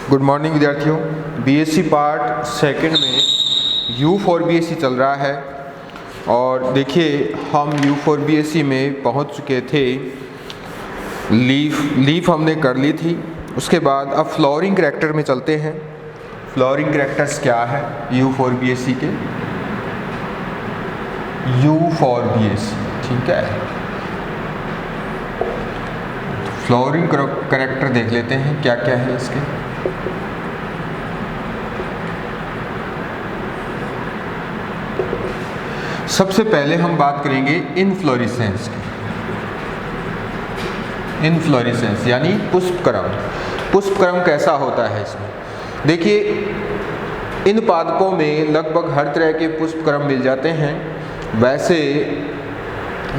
Good morning विद्यार्थियों। BSc part second में you for BSc चल रहा है और देखिए हम यू फॉर बीएससी में पहुंच चुके थे। लीफ हमने कर ली थी। उसके बाद अब फ्लावरिंग करैक्टर में चलते हैं। फ्लावरिंग करैक्टर्स क्या है यू फॉर बीएससी के? यू फॉर बीएससी, ठीक है। फ्लावरिंग करैक्टर देख लेते हैं क्या क्या है इसके। सबसे पहले हम बात करेंगे इनफ्लोरेसेंस की। इनफ्लोरेसेंस यानी पुष्पक्रम। पुष्पक्रम कैसा होता है इसमें? देखिए इन पादपों में लगभग हर तरह के पुष्पक्रम मिल जाते हैं। वैसे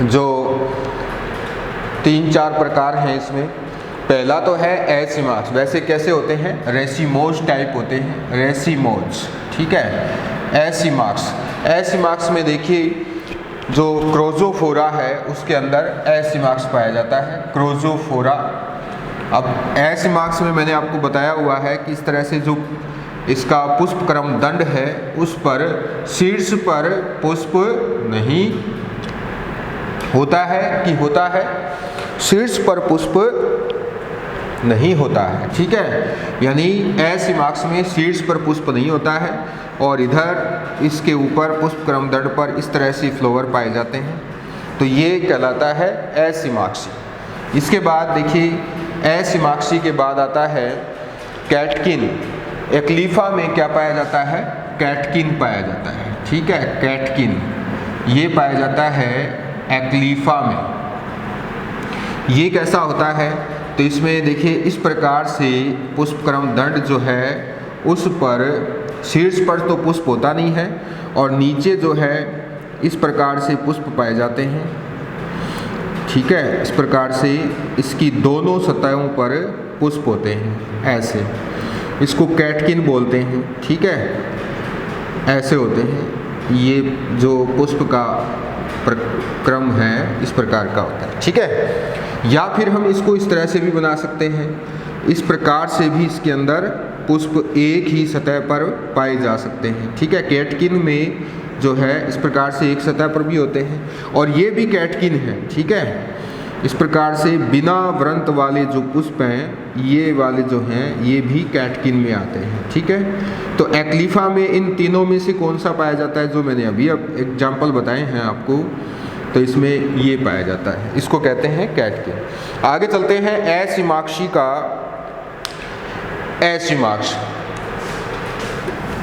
जो 3-4 प्रकार हैं इसमें। पहला तो है एसिमाक्स। वैसे कैसे होते हैं? रेसिमोज टाइप होते हैं, रेसिमोज, ठीक है। एसिमाक्स में देखिए जो क्रोजोफोरा है उसके अंदर एसिमाक्स पाया जाता है, क्रोजोफोरा। अब एसिमाक्स में मैंने आपको बताया हुआ है कि इस तरह से जो इसका पुष्पक्रम दंड है उस पर शीर्ष पर पुष्प नहीं होता है कि होता है, शीर्ष पर पुष्प नहीं होता है, ठीक है। यानी एसिमाक्स में शीर्ष पर पुष्प नहीं होता है और इधर इसके ऊपर पुष्पक्रम दंड पर इस तरह से फ्लावर पाए जाते हैं, तो ये कहलाता है एसिमाक्सी। इसके बाद देखिए एसिमाक्सी के बाद आता है कैटकिन। एक्लीफा में क्या पाया जाता है? कैटकिन पाया जाता है, ठीक है। कैटकिन ये पाया जाता है एक्लीफा में। ये कैसा होता है? तो इसमें देखिए इस प्रकार से पुष्पक्रम दंड जो है उस पर शीर्ष पर तो पुष्प होता नहीं है और नीचे जो है इस प्रकार से पुष्प पाए जाते हैं, ठीक है। इस प्रकार से इसकी दोनों सतहों पर पुष्प होते हैं, ऐसे। इसको कैटकिन बोलते हैं, ठीक है। ऐसे होते हैं। ये जो पुष्प का क्रम है इस प्रकार का होता है, ठीक है। या फिर हम इसको इस तरह से भी बना सकते हैं। इस प्रकार से भी इसके अंदर पुष्प एक ही सतह पर पाए जा सकते हैं, ठीक है। कैटकिन में जो है इस प्रकार से एक सतह पर भी होते हैं और ये भी कैटकिन है, ठीक है। इस प्रकार से बिना वृंत वाले जो पुष्प हैं ये वाले जो हैं ये भी कैटकिन में आते हैं, ठीक है। तो एक्लीफा में इन तीनों में से कौन सा पाया जाता है? जो मैंने अभी अब एग्जाम्पल बताए हैं आपको, तो इसमें ये पाया जाता है, इसको कहते हैं कैटकिन। आगे चलते हैं एसिमाक्सी का। एसिमाक्स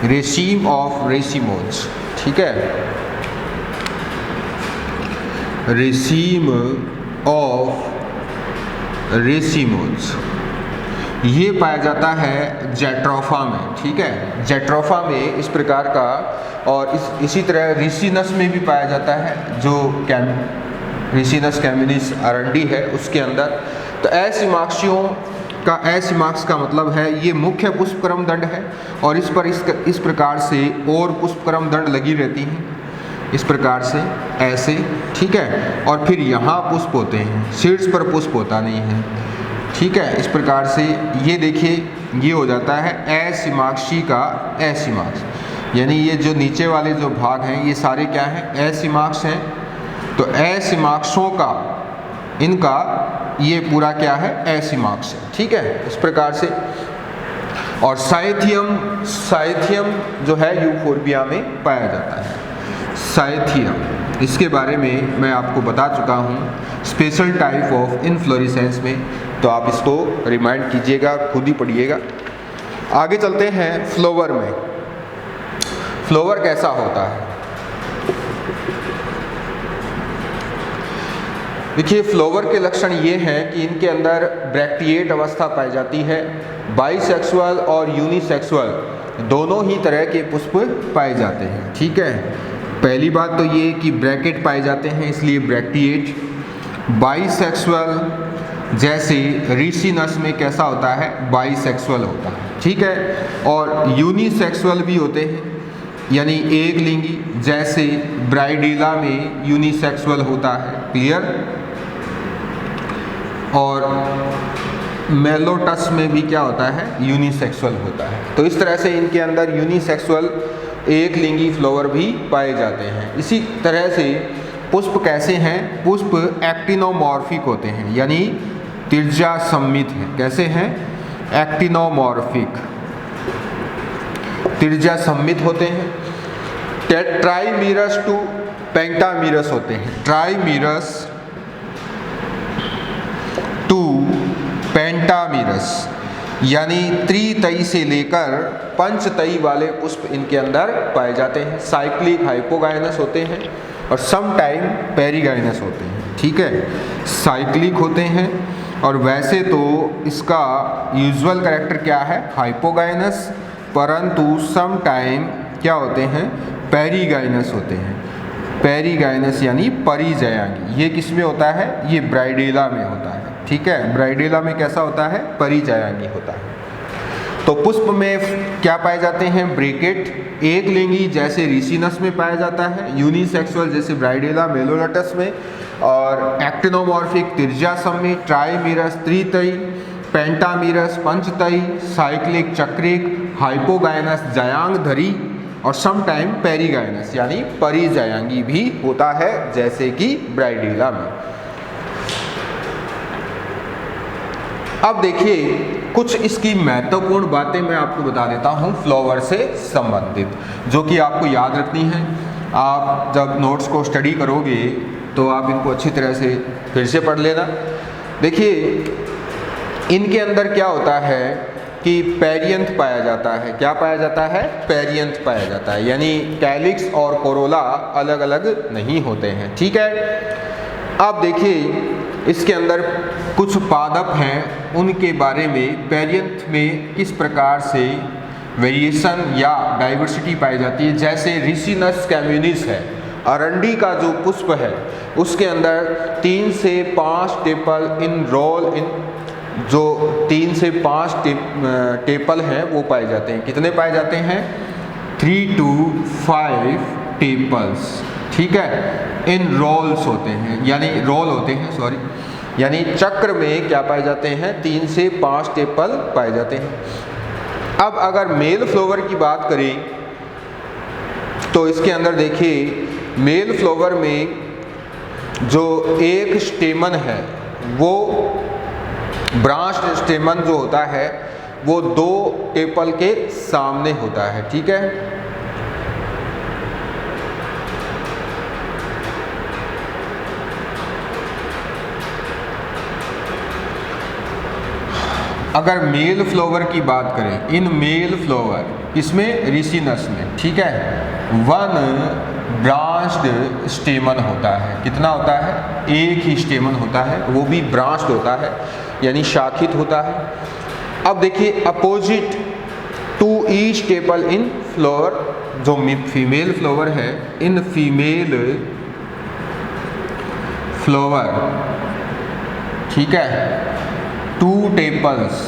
रेसीम ऑफ रेसिमोज, ठीक है। रेसीम ऑफ रेसिमोज ये पाया जाता है जेट्रोफा में, ठीक है। जेट्रोफा में इस प्रकार का, और इसी तरह रिसिनस में भी पाया जाता है, जो रिसिनस कैमिनिस अरंडी है उसके अंदर। तो एसिमाक्सियों का, एसिमाक्स का मतलब है ये मुख्य पुष्पक्रम दंड है और इस पर इस प्रकार से और पुष्पक्रम दंड लगी रहती हैं, इस प्रकार से ऐसे, ठीक है। और फिर यहाँ पुष्प होते हैं, शीर्ष पर पुष्प होता नहीं है, ठीक है। इस प्रकार से ये देखिए ये हो जाता है एसिमाक्सी का एसिमाक्स। यानी ये जो नीचे वाले जो भाग हैं ये सारे क्या हैं? एसिमाक्स हैं। तो एसिमाक्सों का, इनका ये पूरा क्या है? एसिमाक्स है, ठीक है। इस प्रकार से। और साइथियम जो है यूफोर्बिया में पाया जाता है। साइथियम, इसके बारे में मैं आपको बता चुका हूँ स्पेशल टाइप ऑफ इनफ्लोरेसेंस में, तो आप इसको रिमाइंड कीजिएगा, खुद ही पढ़िएगा। आगे चलते हैं फ्लावर में। फ्लावर कैसा होता है? देखिए फ्लावर के लक्षण ये हैं कि इनके अंदर ब्रैक्टिएट अवस्था पाई जाती है। बाइसेक्सुअल और यूनिसेक्सुअल दोनों ही तरह के पुष्प पाए जाते हैं, ठीक है। पहली बात तो ये कि ब्रैकेट पाए जाते हैं इसलिए ब्रैक्टिएट। बाइसेक्सुअल जैसे रिसिनस में कैसा होता है? बाइसेक्सुअल होता है, ठीक है। और यूनिसेक्सुअल भी होते हैं, यानी एक लिंगी, जैसे ब्राइडेला में यूनिसेक्सुअल होता है, क्लियर। और मेलोटस में भी क्या होता है, यूनिसेक्सुअल होता है। तो इस तरह से इनके अंदर यूनिसेक्सुअल एक लिंगी फ्लावर भी पाए जाते हैं। इसी तरह से पुष्प कैसे हैं, पुष्प एक्टिनोमॉर्फिक होते हैं, यानी त्रिज्या सम्मित हैं। कैसे हैं, एक्टिनोमॉर्फिक, त्रिज्या सम्मित होते हैं। ट्राइमीरस टू पेंटामीरस होते हैं, ट्राइमीरस टू पेंटामीरस, यानी त्रितई से लेकर पंचतई वाले पुष्प इनके अंदर पाए जाते हैं। साइक्लिक हाइपोगाइनस होते हैं और सम टाइम पेरीगाइनस होते हैं। ठीक है, साइक्लिक होते हैं और वैसे तो इसका यूजुअल कैरेक्टर क्या है, हाइपोगाइनस, परंतु सम टाइम क्या होते हैं, पेरीगाइनस होते हैं। पेरीगाइनस यानी परिजायांगी। ये किस में होता है, ये ब्राइडेला में होता है। ठीक है, ब्राइडेला में कैसा होता है, परिजायांगी होता है। तो पुष्प में क्या पाए जाते हैं, ब्रेकेट, एक लिंगी जैसे रिसिनस में पाया जाता है, यूनिसेक्सुअल जैसे ब्राइडेला मेलोलटस में, और एक्टिनोमॉर्फिक त्रिज्या सम्मित, ट्राइमीरस त्रितई, पेंटामीरस पंचतई, साइक्लिक चक्रिक, हाइपोगाइनस जायांगधरी और सम टाइम पेरीगाइनस यानी परिजायांगी भी होता है, जैसे कि ब्राइडेला में। अब देखिए कुछ इसकी महत्वपूर्ण बातें मैं आपको बता देता हूं फ्लावर से संबंधित, जो कि आपको याद रखनी है। आप जब नोट्स को स्टडी करोगे तो आप इनको अच्छी तरह से फिर से पढ़ लेना। देखिए इनके अंदर क्या होता है कि पेरियंथ पाया जाता है। क्या पाया जाता है, पेरियंथ पाया जाता है, यानी कैलिक्स और कोरोला अलग अलग नहीं होते हैं। ठीक है, अब देखिए इसके अंदर कुछ पादप हैं, उनके बारे में पेरियंथ में किस प्रकार से वेरिएशन या डाइवर्सिटी पाई जाती है। जैसे रिसिनस कैम्यूनिस है, अरंडी का जो पुष्प है उसके अंदर 3 से 5 टेपल इन रोल इन, जो 3 से 5 टेपल हैं वो पाए जाते हैं। कितने पाए जाते हैं, 3 to 5 टेपल्स। ठीक है, इन रोल्स होते हैं, यानी रोल होते हैं, सॉरी, यानी चक्र में क्या पाए जाते हैं, 3 से 5 टेपल पाए जाते हैं। अब अगर मेल फ्लावर की बात करें तो इसके अंदर देखिए मेल फ्लावर में जो एक स्टेमन है वो ब्रांच स्टेमन जो होता है वो 2 टेपल के सामने होता है। ठीक है, अगर मेल फ्लावर की बात करें, इन मेल फ्लावर इसमें रिसिनस में, ठीक है, 1 ब्रांच्ड स्टेमन होता है। कितना होता है, एक ही स्टेमन होता है, वो भी ब्रांच्ड होता है यानी शाखित होता है। अब देखिए opposite to each tepal in flower, जो फीमेल फ्लावर है, इन फीमेल फ्लावर, ठीक है, 2 टेपल्स,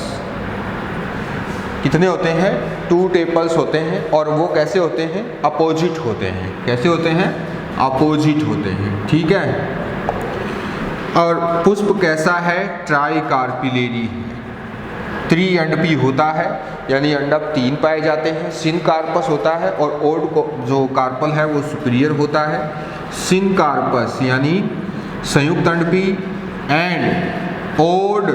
कितने होते हैं, 2 टेपल्स होते हैं, और वो कैसे होते हैं, अपोजिट होते हैं। कैसे होते हैं, अपोजिट होते हैं। ठीक है, और पुष्प कैसा है, ट्राइकार्पिलेरी है, 3 अंडपी होता है, यानी अंडप 3 पाए जाते हैं। सिनकार्पस होता है और ओड को जो कार्पल है वो सुपीरियर होता है। सिनकार्पस यानी संयुक्त अंडपी एंड ओड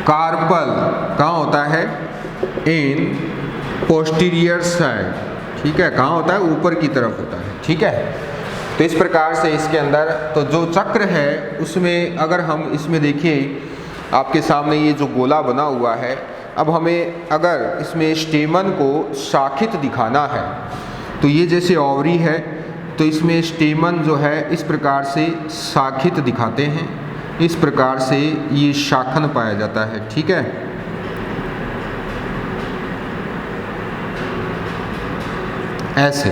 कार्पल कहाँ होता है, इन पोस्टीरियर साइड। ठीक है, कहाँ होता है, ऊपर की तरफ होता है। ठीक है, तो इस प्रकार से इसके अंदर तो जो चक्र है उसमें अगर हम इसमें देखिए आपके सामने ये जो गोला बना हुआ है, अब हमें अगर इसमें स्टेमन को शाखित दिखाना है तो ये जैसे ओवरी है तो इसमें स्टेमन जो है इस प्रकार से शाखित दिखाते हैं, इस प्रकार से ये शाखन पाया जाता है। ठीक है, ऐसे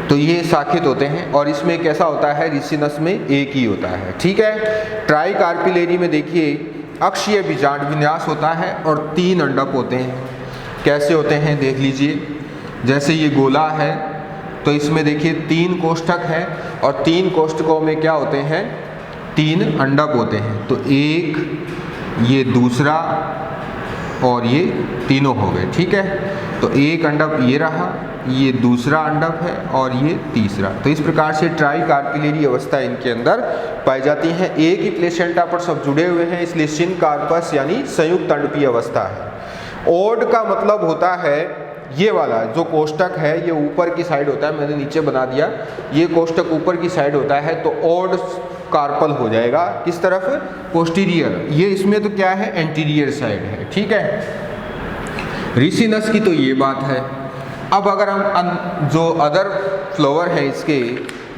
तो ये शाखित होते हैं, और इसमें कैसा होता है, रिसिनस में एक ही होता है। ठीक है, ट्राइकार्पिलेरी में देखिए अक्षीय बीजांड विन्यास होता है और 3 अंडक होते हैं। कैसे होते हैं देख लीजिए, जैसे ये गोला है तो इसमें देखिए 3 कोष्ठक हैं और 3 कोष्ठकों में क्या होते हैं, 3 अंडक होते हैं। तो एक, ये दूसरा और ये तीनों हो गए, ठीक है। तो एक अंडक ये रहा, ये दूसरा अंडक है और ये तीसरा। तो इस प्रकार से ट्राई कार्पिलेरी अवस्था इनके अंदर पाई जाती है। एक ही प्लेसेंटा पर सब जुड़े हुए हैं, इसलिए सिनकार्पस यानी संयुक्त अंडपीय अवस्था है। ओड का मतलब होता है ये वाला जो कोष्टक है, ये ऊपर की साइड होता है, मैंने नीचे बना दिया, ये कोष्टक ऊपर की साइड होता है, तो ओड कार्पल हो जाएगा। किस तरफ? पोस्टीरियर। ये इसमें तो क्या है? एंटीरियर साइड है, ठीक है। रिसिनस की तो ये बात है। अब अगर हम जो अदर फ्लावर है इसके,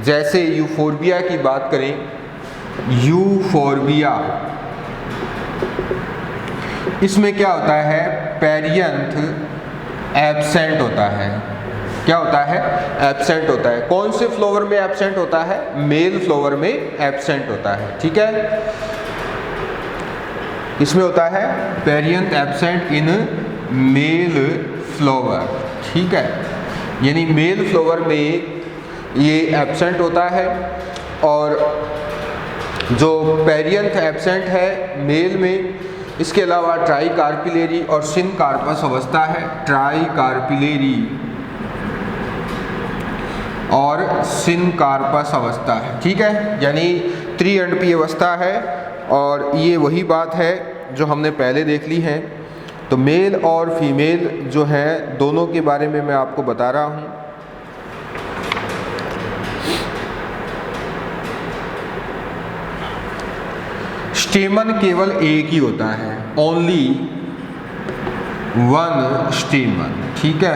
जैसे यूफोर्बिया की बात करें, यूफोर्बिया, इसमें क्या होता है? पेरियंथ एब्सेंट होता है। क्या होता है? एब्सेंट होता है। कौन से फ्लावर में एब्सेंट होता है? मेल फ्लावर में एब्सेंट होता है, ठीक है। इसमें होता है perianth absent in male flower, ठीक है। यानी मेल फ्लावर में ये एब्सेंट होता है, और जो पेरियंथ एब्सेंट है मेल में, इसके अलावा ट्राई कार्पिलेरी और सिनकार्पस अवस्था है। ट्राई कार्पिलेरी और सिनकार्पस अवस्था है, ठीक है। यानी त्रिअंडपीय अवस्था है, और ये वही बात है जो हमने पहले देख ली है। तो मेल और फीमेल जो है दोनों के बारे में मैं आपको बता रहा हूँ। स्टेमन केवल एक ही होता है, ओनली वन स्टेमन, ठीक है।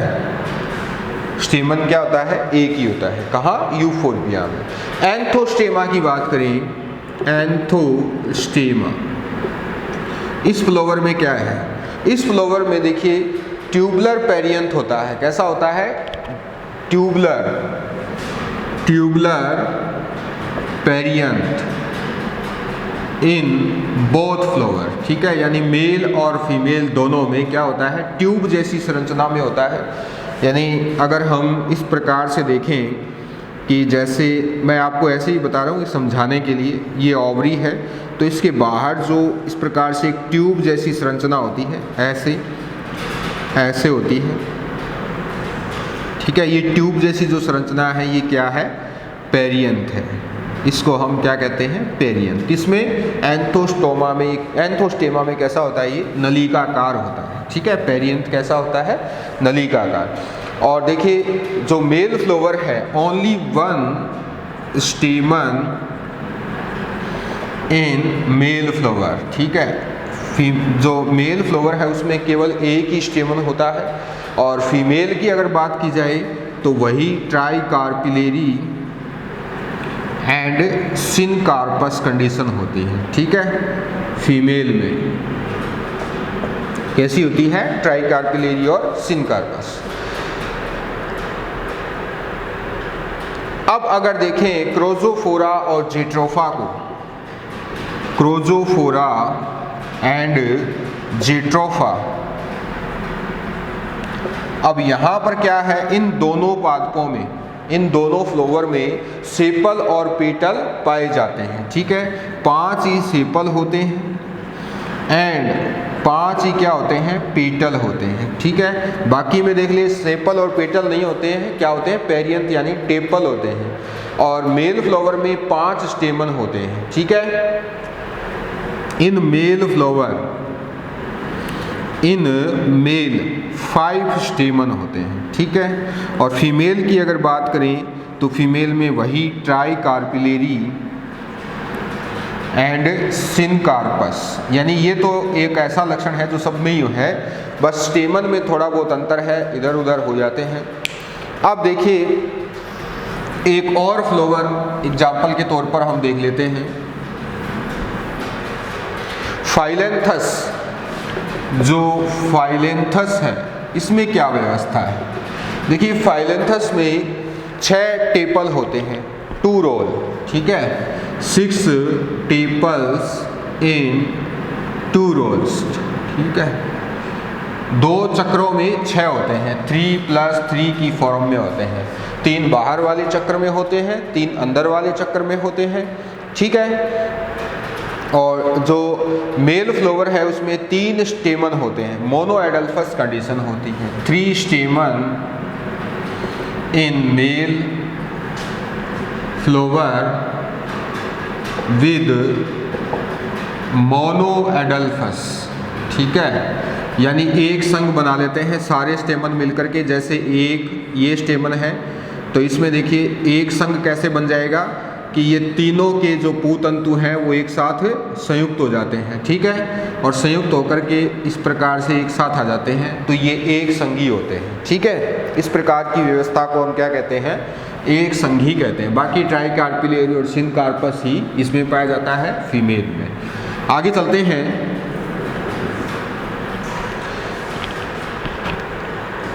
स्टेमन क्या होता है? एक ही होता है। कहाँ? यूफोर्बिया में। एंथोस्टेमा की बात करें, एंथोस्टेमा, इस फ्लावर में क्या है? इस फ्लावर में देखिए ट्यूबुलर पेरियंथ होता है। कैसा होता है? Tubular perianth in both flower, ठीक है। यानी मेल और फीमेल दोनों में क्या होता है? ट्यूब जैसी संरचना में होता है। यानी अगर हम इस प्रकार से देखें कि जैसे मैं आपको ऐसे ही बता रहा हूँ समझाने के लिए, ये ओवरी है, तो इसके बाहर जो इस प्रकार से एक ट्यूब जैसी संरचना होती है, ऐसे होती है, ठीक है। ये ट्यूब जैसी जो संरचना है ये क्या है? पेरियंथ है। इसको हम क्या कहते हैं? पेरियंथ। किसमें? एंथोस्टेमा में कैसा होता है? ये नलिकाकार होता है, ठीक है। पेरियंथ कैसा होता है? नलिकाकार। और देखिए जो मेल फ्लावर है, only one स्टेमन in male flower, ठीक है। जो मेल फ्लावर है उसमें केवल एक ही स्टेमन होता है, और फीमेल की अगर बात की जाए तो वही ट्राई कार्पिलेरी एंड सिनकार्पस कंडीशन होती है, ठीक है। फीमेल में कैसी होती है? ट्राई कार्पिलेरी और सिनकार्पस। अब अगर देखें क्रोजोफोरा और जेट्रोफा को, क्रोजोफोरा एंड जेट्रोफा, अब यहाँ पर क्या है? इन दोनों पादपों में, इन दोनों फ्लावर में सेपल और पेटल पाए जाते हैं, ठीक है। 5 ही सेपल होते हैं एंड 5 ही क्या होते हैं? पेटल होते हैं, ठीक है। बाकी में देख लिए सेपल और पेटल नहीं होते हैं, क्या होते हैं? पेरियंथ यानी टेपल होते हैं। और मेल फ्लावर में 5 स्टेमन होते हैं, ठीक है। इन मेल फ्लावर, इन मेल 5 स्टेमन होते हैं, ठीक है। और फीमेल की अगर बात करें तो फीमेल में वही ट्राई कार्पिलेरी एंड सिनकार्पस, यानी ये तो एक ऐसा लक्षण है जो सब में ही है, बस स्टेमन में थोड़ा बहुत अंतर है, इधर उधर हो जाते हैं। अब देखिए एक और फ्लावर एग्जाम्पल के तौर पर हम देख लेते हैं, फाइलेंथस। जो फाइलेंथस है इसमें क्या व्यवस्था है? देखिए फाइलेंथस में 6 टेपल होते हैं, 2 रोल, ठीक है। 6 टेपल्स इन 2 रोल्स, ठीक है। 2 चक्रों में 6 होते हैं, 3+3 की फॉर्म में होते हैं। 3 बाहर वाले चक्र में होते हैं, 3 अंदर वाले चक्र में होते हैं, ठीक है। और जो मेल फ्लावर है उसमें 3 स्टेमन होते हैं, मोनोएडल्फस कंडीशन होती है। 3 stamen in male flower with monoadelphous, ठीक है। यानी एक संघ बना लेते हैं सारे स्टेमन मिलकर के। जैसे एक ये स्टेमन है तो इसमें देखिए एक संघ कैसे बन जाएगा कि ये तीनों के जो पूतंतु हैं वो एक साथ संयुक्त हो जाते हैं, ठीक है। और संयुक्त होकर के इस प्रकार से एक साथ आ जाते हैं तो ये एक संघी होते हैं, ठीक है। इस प्रकार की व्यवस्था को हम क्या कहते हैं, एक संघी कहते हैं। बाकी ट्राइकार्पिलेरी और सिनकार्पस ही इसमें पाया जाता है फीमेल में। आगे चलते हैं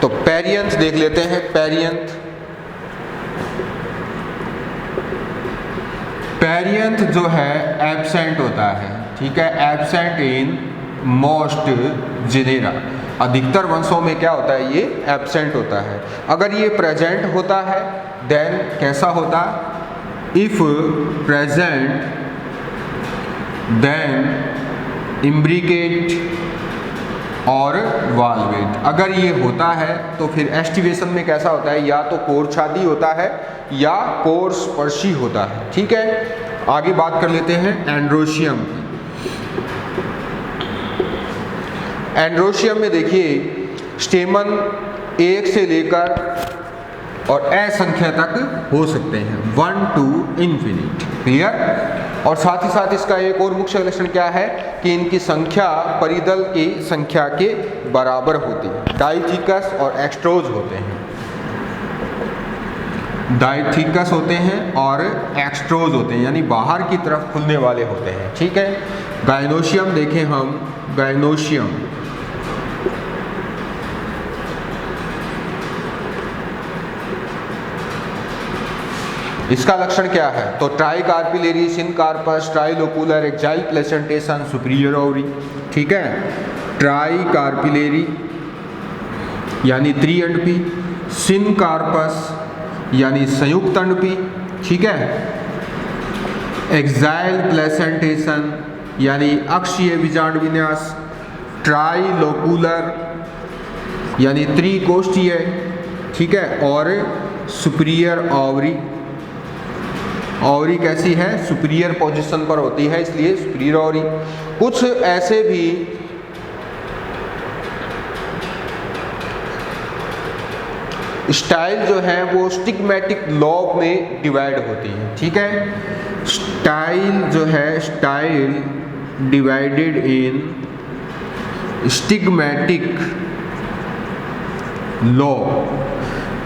तो पेरियंथ देख लेते हैं। पेरियंथ जो है एब्सेंट होता है, ठीक है। एब्सेंट इन मोस्ट जेनेरा, अधिकतर वंशों में क्या होता है, ये एब्सेंट होता है। अगर ये प्रेजेंट होता है देन कैसा होता, इफ प्रेजेंट देन इम्ब्रिकेट और वाल्वेट। अगर ये होता है तो फिर एस्टिवेशन में कैसा होता है, या तो कोरछादी होता है या कोरस्पर्शी होता है, ठीक है। आगे बात कर लेते हैं एंड्रोशियम की। एंड्रोशियम में देखिए स्टेमन 1 से लेकर और असंख्य तक हो सकते हैं, 1 to infinite, क्लियर। और साथ ही साथ इसका एक और मुख्य लक्षण क्या है कि इनकी संख्या परिदल की संख्या के बराबर होती है। डाइथिकस और एक्स्ट्रोज होते हैं, डाइथिकस होते हैं और एक्स्ट्रोज होते हैं, यानी बाहर की तरफ खुलने वाले होते हैं, ठीक है। गायनोशियम देखें हम, गायनोशियम इसका लक्षण क्या है, तो ट्राइकार्पिलेरी, सिनकार्पस, ट्राइलोकुलर, एक्जाइल प्लेसेंटेशन, सुपीरियर ओवरी, ठीक है। ट्राइकार्पिलेरी यानी त्रिअंडपी, सिनकार्पस यानी संयुक्त अंडपी, ठीक है। एक्जाइल प्लेसेंटेशन यानी अक्षीय बीजांड विन्यास, ट्राइलोकुलर यानी त्रिकोष्ठीय, ठीक है। और सुपीरियर ओवरी, ओवरी कैसी है, सुपीरियर पोजीशन पर होती है, इसलिए सुपीरियर ओवरी। कुछ ऐसे भी स्टाइल जो है वो स्टिग्मेटिक लॉब में डिवाइड होती है, ठीक है। स्टाइल जो है, style divided in stigmatic lobe,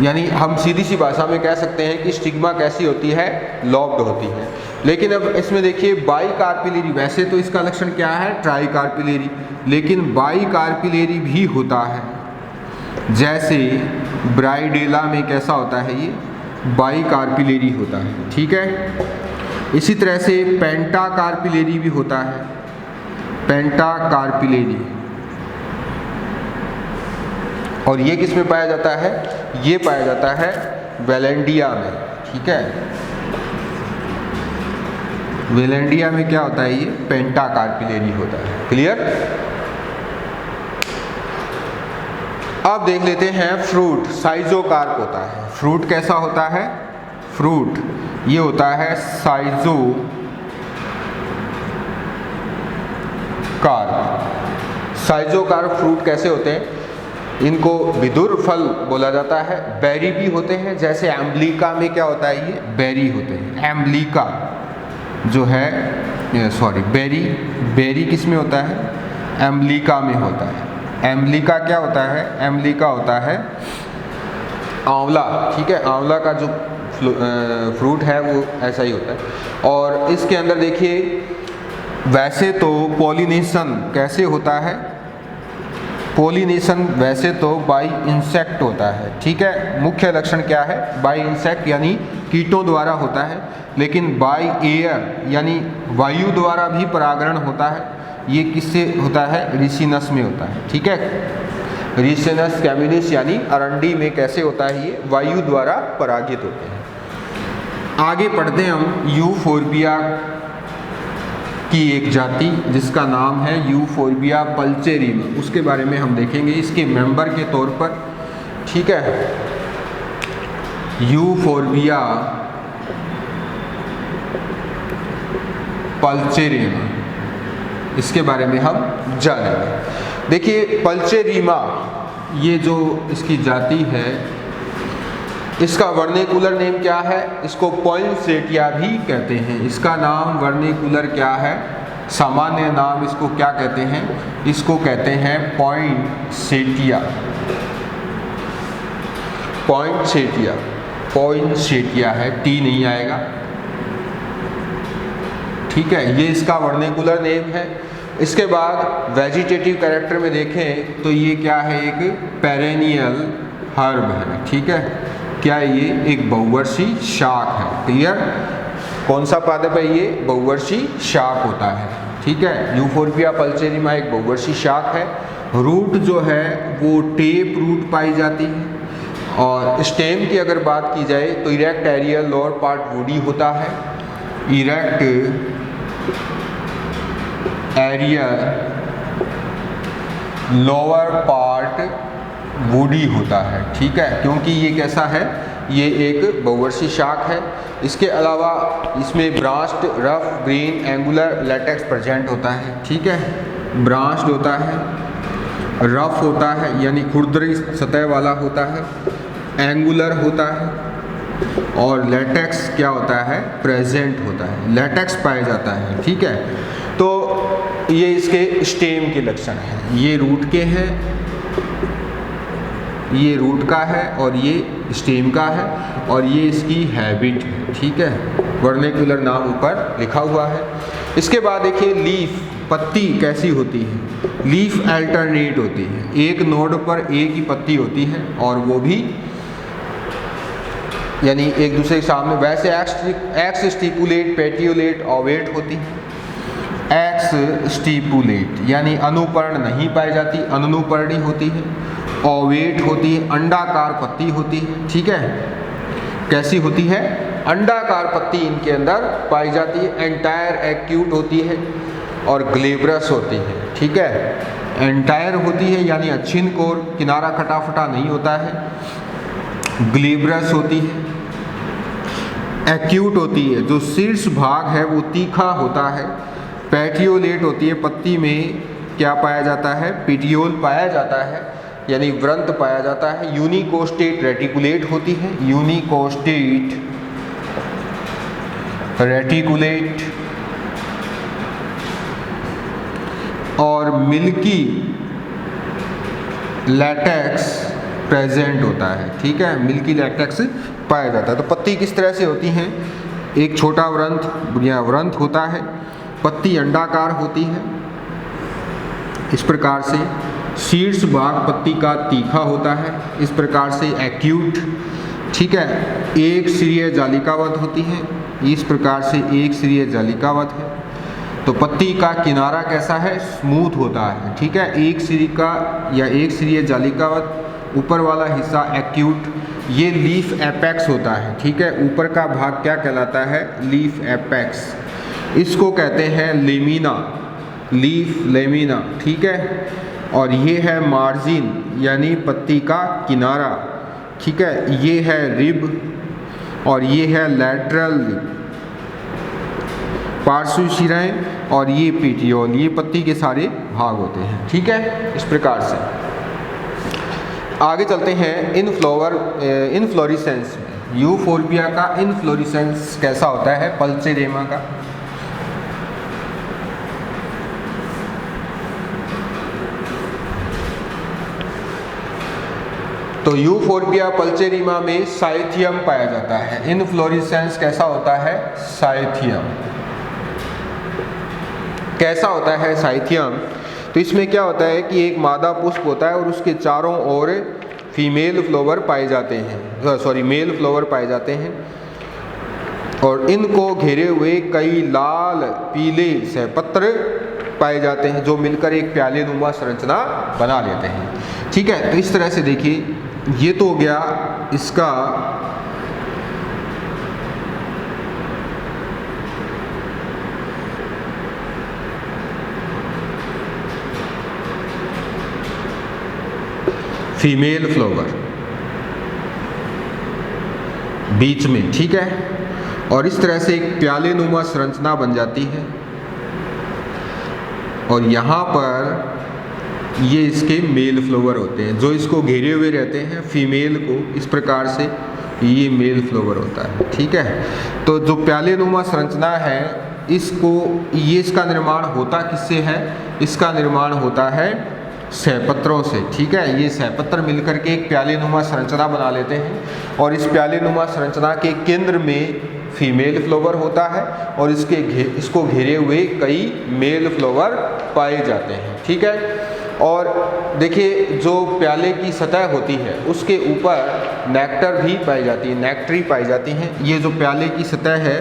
यानी हम सीधी सी भाषा में कह सकते हैं कि स्टिग्मा कैसी होती है, लॉब्ड होती है। लेकिन अब इसमें देखिए बाइकार्पिलेरी, वैसे तो इसका लक्षण क्या है, ट्राइकार्पिलेरी, लेकिन बाइकार्पिलेरी भी होता है। जैसे ब्राइडेला में कैसा होता है, ये बाइकार्पिलेरी होता है, ठीक है। इसी तरह से पेंटाकार्पिलेरी भी होता है, पेंटाकार्पिलेरी। और ये किस में पाया जाता है, ये पाया जाता है वेलेंडिया में, ठीक है। वेलेंडिया में क्या होता है, ये पेंटाकार्पिलेरी होता है, क्लियर। अब देख लेते हैं फ्रूट, साइजोकार्प होता है। फ्रूट कैसा होता है, फ्रूट ये होता है साइजोकार्प। साइजोकार्प फ्रूट कैसे होते हैं, इनको विदुर फल बोला जाता है। बेरी भी होते हैं, जैसे एम्ब्लिका में क्या होता है, ये बेरी होते हैं। एम्ब्लिका जो है, सॉरी बेरी, बेरी किस में होता है, एम्ब्लिका में होता है। एम्ब्लिका क्या होता है, एम्ब्लिका होता है आंवला, ठीक है। आंवला का जो फ्रूट है वो ऐसा ही होता है। और इसके अंदर देखिए वैसे तो पॉलिनेशन कैसे होता है, पॉलिनेशन वैसे तो बाय इंसेक्ट होता है, ठीक है। मुख्य लक्षण क्या है, बाय इंसेक्ट यानी कीटों द्वारा होता है, लेकिन बाय एयर यानी वायु द्वारा भी परागण होता है। ये किससे होता है, रिसिनस में होता है, ठीक है। रिसिनस कैमिनिस यानी अरंडी में कैसे होता है, ये वायु द्वारा परागित होते हैं। आगे पढ़ते हैं हम यूफोर्बिया की एक जाति जिसका नाम है यूफोर्बिया पल्चेरिमा, उसके बारे में हम देखेंगे इसके मेंबर के तौर पर। ठीक है, यूफोर्बिया पल्चेरिमा, इसके बारे में हम जानेंगे। देखिए पल्चेरिमा ये जो इसकी जाति है, इसका वर्निकुलर नेम क्या है? इसको पॉइंसेटिया भी कहते हैं। इसका नाम वर्निकुलर क्या है? सामान्य नाम इसको क्या कहते हैं? इसको कहते हैं पॉइंसेटिया। पॉइंसेटिया, पॉइंसेटिया है, टी नहीं आएगा। ठीक है, ये इसका वर्निकुलर नेम है। इसके बाद वेजिटेटिव कैरेक्टर में देखें तो ये क्या है? एक पेरेनियल हर्ब है। ठीक है, क्या ये एक बहुवर्षी शाक है। क्लियर? कौन सा पादप है ये? बहुवर्षी शाक होता है। ठीक है, यूफोर्बिया पल्चेरिमा एक बहुवर्षी शाक है। रूट जो है वो टेप रूट पाई जाती है। और स्टेम की अगर बात की जाए तो erect aerial lower part woody होता है। Erect aerial lower part woody होता है। ठीक है, क्योंकि ये कैसा है? ये एक बहुवर्षी शाक है। इसके अलावा इसमें branched, rough, green, angular latex present होता है। ठीक है, ब्रांच्ड होता है, रफ होता है यानी खुरदरी सतह वाला होता है, एंगुलर होता है और लेटेक्स क्या होता है? प्रेजेंट होता है, लेटेक्स पाया जाता है। ठीक है, तो ये इसके स्टेम के लक्षण हैं। ये रूट के हैं, ये रूट का है और ये स्टेम का है और ये इसकी हैबिट है। ठीक है, वर्निकुलर नाम ऊपर लिखा हुआ है। इसके बाद देखिए लीफ, पत्ती कैसी होती है? लीफ अल्टरनेट होती है, एक नोड पर एक ही पत्ती होती है और वो भी यानी एक दूसरे के सामने। वैसे एक्स स्टिपुलेट, पेटियोलेट, ओवेट होती है। एक्स स्टिपुलेट यानी अनुपर्ण नहीं पाई जाती, अनुपर्णी होती है। ओवेट होती है, अंडाकार पत्ती होती है। ठीक है, कैसी होती है? अंडाकार पत्ती इनके अंदर पाई जाती है। एंटायर एक्यूट होती है और ग्लेब्रस होती है। ठीक है, एंटायर होती है यानी अच्छिन्न कोर, किनारा खटाफटा नहीं होता है। ग्लेब्रस होती है। एक्यूट होती है, जो शीर्ष भाग है वो तीखा होता है। पेटियोलेट होती है, पत्ती में क्या पाया जाता है? पेटियोल पाया जाता है यानी व्रंत पाया जाता है। यूनिकोस्टेट रेटिकुलेट होती है, यूनिकोस्टेट रेटिकुलेट और मिल्की लैटेक्स प्रेजेंट होता है। ठीक है, मिल्की लैटेक्स पाया जाता है। तो पत्ती किस तरह से होती हैं? एक छोटा व्रंत या व्रंत होता है, पत्ती अंडाकार होती है इस प्रकार से। शीर्ष भाग पत्ती का तीखा होता है इस प्रकार से, एक्यूट। ठीक है, एक सिरीय जालिकावत होती है इस प्रकार से, एक सिरीय जालिकावत है। तो पत्ती का किनारा कैसा है? स्मूथ होता है। ठीक है, एक सिरी का या एक सिरीय जालिकावत, ऊपर वाला हिस्सा एक्यूट। ये लीफ एपेक्स होता है। ठीक है, ऊपर का भाग क्या कहलाता है? Leaf apex. इसको कहते हैं लेमिना, लीफ लेमिना। ठीक है, और ये है मार्जिन यानी पत्ती का किनारा। ठीक है, ये है रिब और ये है लैटरल पार्श्व शिराएं और ये पेटियोल। ये पत्ती के सारे भाग होते हैं। ठीक है, इस प्रकार से आगे चलते हैं इनफ्लोरेसेंस में। यूफोर्बिया का इनफ्लोरेसेंस कैसा होता है? पल्चेरिमा का। तो यूफोर्बिया पल्चेरिमा में साइथियम पाया जाता है। इनफ्लोरेसेंस कैसा होता है? साइथियम। कैसा होता है साइथियम? तो इसमें क्या होता है कि एक मादा पुष्प होता है और उसके चारों ओर फीमेल फ्लावर पाए जाते हैं, मेल फ्लावर पाए जाते हैं और इनको घेरे हुए कई लाल पीले सहपत्र पाए जाते हैं जो मिलकर एक प्याले नुमा संरचना बना लेते हैं। ठीक है, तो इस तरह से देखिए, ये तो हो गया इसका फीमेल फ्लावर बीच में, ठीक है। और इस तरह से एक प्याले नुमा संरचना बन जाती है और यहाँ पर ये इसके मेल फ्लावर होते हैं जो इसको घेरे हुए रहते हैं फीमेल को, इस प्रकार से ये मेल फ्लावर होता है, ठीक है। तो जो प्याले नुमा संरचना है इसका निर्माण होता किससे है? इसका निर्माण होता है सहपत्रों से, ठीक है। ये सहपत्र मिलकर के एक प्याले नुमा संरचना बना लेते हैं और इस प्याले नुमा संरचना के केंद्र में फीमेल फ्लावर होता है और इसको घेरे हुए कई मेल फ्लावर पाए जाते हैं, ठीक है। और देखिए जो प्याले की सतह होती है उसके ऊपर नेक्टर भी पाई जाती है, नेक्ट्री पाई जाती हैं। ये जो प्याले की सतह है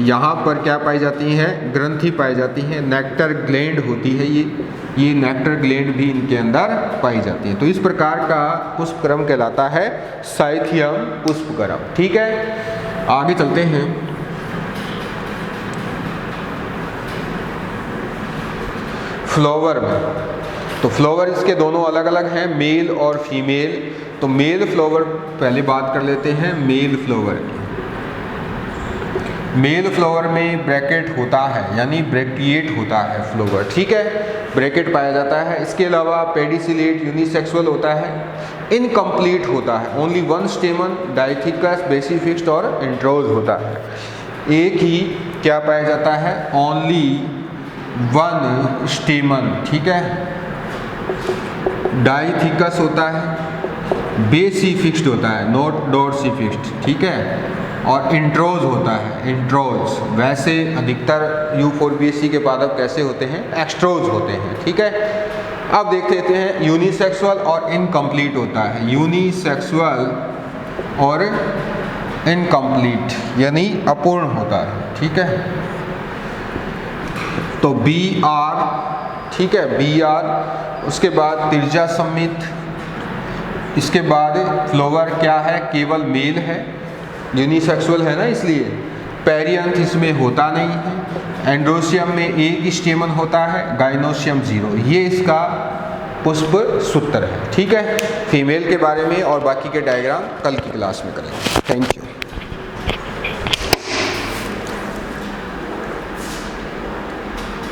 यहाँ पर क्या पाई जाती है? ग्रंथि पाई जाती है, नेक्टर ग्लैंड होती है ये नेक्टर ग्लैंड भी इनके अंदर पाई जाती है। तो इस प्रकार का पुष्पक्रम कहलाता है साइथियम पुष्पक्रम, ठीक है। आगे चलते हैं। फ्लावर में तो फ्लावर इसके दोनों अलग अलग हैं, मेल और फीमेल। तो मेल फ्लावर पहले बात कर लेते हैं मेल फ्लावर की। मेल फ्लावर में ब्रैकेट होता है यानी ब्रैकिएट होता है फ्लावर, ठीक है, ब्रैकेट पाया जाता है। इसके अलावा पेडिसिलेट यूनिसेक्सुअल होता है, इनकम्प्लीट होता है, ओनली वन स्टेमन, डाइथिकस, बेसिफिक्स्ड और इंट्रोज होता है। एक ही क्या पाया जाता है? ओनली वन स्टेमन, ठीक है, डाइथिकस होता है, बेसिफिक्स्ड होता है, नॉट डोर्सिफिक्स्ड, ठीक है, और इंट्रोज होता है, इंट्रोज। वैसे अधिकतर यूफोर्बिएसी के पादप कैसे होते हैं? एक्सट्रोज होते हैं, ठीक है। अब देख लेते हैं यूनिसेक्सुअल और इनकम्प्लीट होता है, यूनिसेक्सुअल और इनकम्प्लीट यानी अपूर्ण होता है, ठीक है। तो BR, ठीक है, BR। उसके बाद तिर्जा सम्मित, इसके बाद फ्लावर क्या है? केवल मेल है, यूनिसेक्सुअल है ना, इसलिए पेरियंथ इसमें होता नहीं है। एंड्रोसियम में एक स्टेमन होता है, गाइनोसियम 0। ये इसका पुष्प सूत्र है, ठीक है। फीमेल के बारे में और बाकी के डायग्राम कल की क्लास में करेंगे। Thank you.